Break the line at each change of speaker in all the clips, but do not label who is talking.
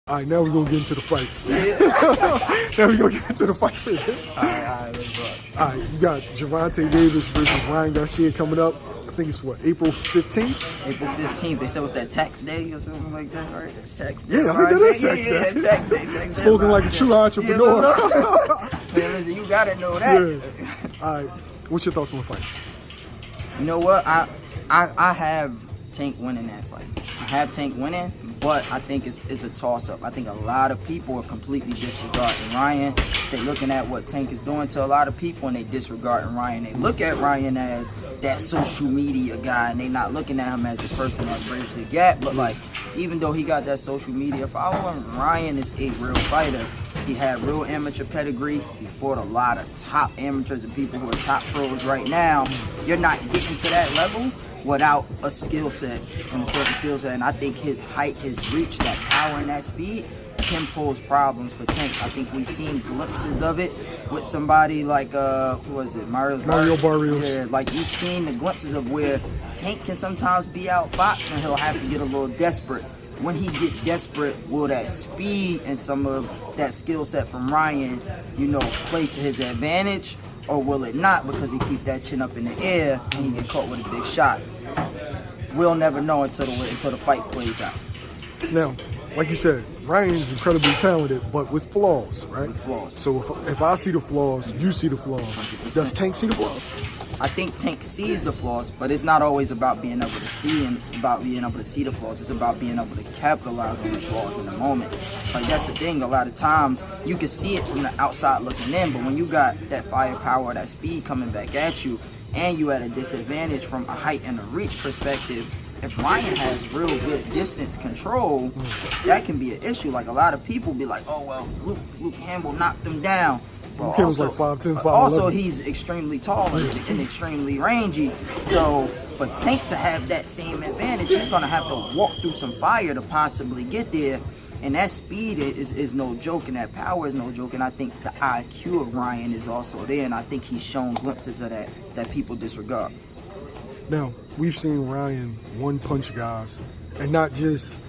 All right, now we're going to get into the fights. Now we're going to get into the fight.
All right, let's go.
All right, you got Gervonta Davis versus Ryan Garcia coming up. I think it's what, April 15th?
April 15th. They said it's that tax day or something like that, right? It's tax day.
Yeah, I think that is tax day.
Yeah, tax day. Tax
Spoken like a true entrepreneur.
Man, listen, you gotta know that.
Yeah. All right, what's your thoughts on the fight?
You know what? I have Tank winning that fight. I have Tank winning, but I think it's a toss-up. I think a lot of people are completely disregarding Ryan. They're looking at what Tank is doing to a lot of people, and they disregarding Ryan. They look at Ryan as that social media guy, and they're not looking at him as the person that bridged the gap. But, like, even though he got that social media following, Ryan is a real fighter. He had real amateur pedigree. He fought a lot of top amateurs and people who are top pros right now. You're not getting to that level without a skill set and a certain skill set. And I think his height, his reach, that power, and that speed can pose problems for Tank. I think we've seen glimpses of it with somebody like, who was it, Mario
Barrios.
Yeah, like you've seen the glimpses of where Tank can sometimes be outboxed and he'll have to get a little desperate. When he get desperate, will that speed and some of that skill set from Ryan, play to his advantage? Or will it not, because he keep that chin up in the air and he get caught with a big shot? We'll never know until the fight plays out.
Now, like you said, Ryan's incredibly talented, but with flaws, right?
With flaws.
So if I see the flaws, you see the flaws.
100%.
Does Tank see the flaws?
I think Tank sees the flaws, but it's not always about being able to see and about being able to see the flaws. It's about being able to capitalize on the flaws in the moment. Like, that's the thing. A lot of times you can see it from the outside looking in, but when you got that firepower, that speed coming back at you, and you at a disadvantage from a height and a reach perspective, if Ryan has real good distance control, that can be an issue. Like, a lot of people be like, oh, well, Luke Campbell knocked him down. But
Luke was like 5'10", 5'11".
Also, he's extremely tall and extremely rangy. So for Tank to have that same advantage, he's going to have to walk through some fire to possibly get there. And that speed is no joke, and that power is no joke. And I think the IQ of Ryan is also there, and I think he's shown glimpses of that people disregard.
Now, we've seen Ryan one-punch guys, and not just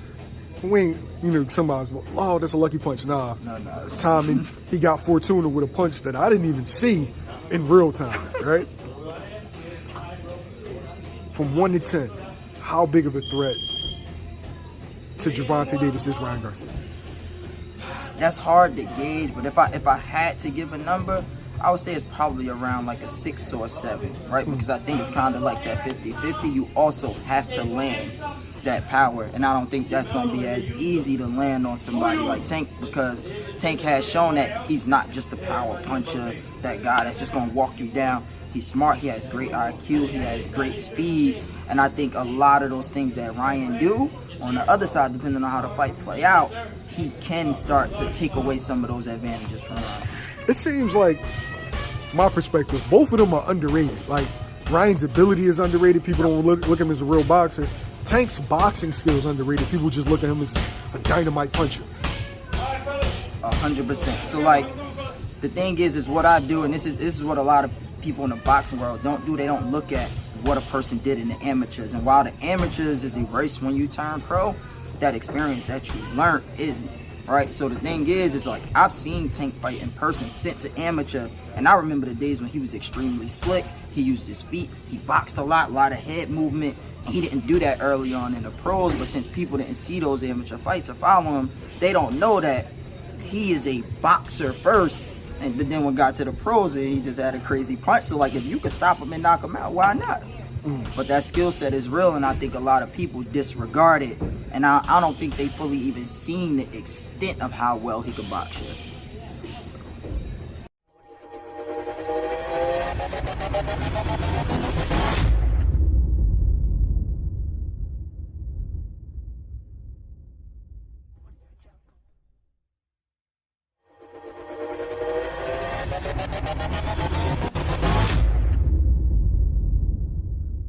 somebody's, oh, that's a lucky punch. Nah,
No.
Timing, he got Fortuna with a punch that I didn't even see in real time, right? From 1 to 10, how big of a threat to Gervonta Davis is Ryan Garcia?
That's hard to gauge, but if I had to give a number, I would say it's probably around like a 6 or a 7, right? Because I think it's kind of like that 50-50. You also have to land that power, and I don't think that's going to be as easy to land on somebody like Tank, because Tank has shown that he's not just a power puncher, that guy that's just going to walk you down. He's smart, he has great IQ, he has great speed, and I think a lot of those things that Ryan do, on the other side, depending on how the fight play out, he can start to take away some of those advantages from Ryan.
It seems like, my perspective, both of them are underrated. Like, Ryan's ability is underrated. People don't look at him as a real boxer. Tank's boxing skills underrated. People just look at him as a dynamite puncher.
100%. So, like, the thing is what I do, and this is what a lot of people in the boxing world don't do. They don't look at what a person did in the amateurs. And while the amateurs is erased when you turn pro, that experience that you learned isn't. Right? So the thing is like, I've seen Tank fight in person since an amateur, and I remember the days when he was extremely slick. He used his feet, he boxed a lot of head movement. He didn't do that early on in the pros, but since people didn't see those amateur fights or follow him, they don't know that he is a boxer first. But then when got to the pros, he just had a crazy punch. So, like, if you could stop him and knock him out, why not? But that skill set is real, and I think a lot of people disregard it. And I don't think they fully even seen the extent of how well he could box yet.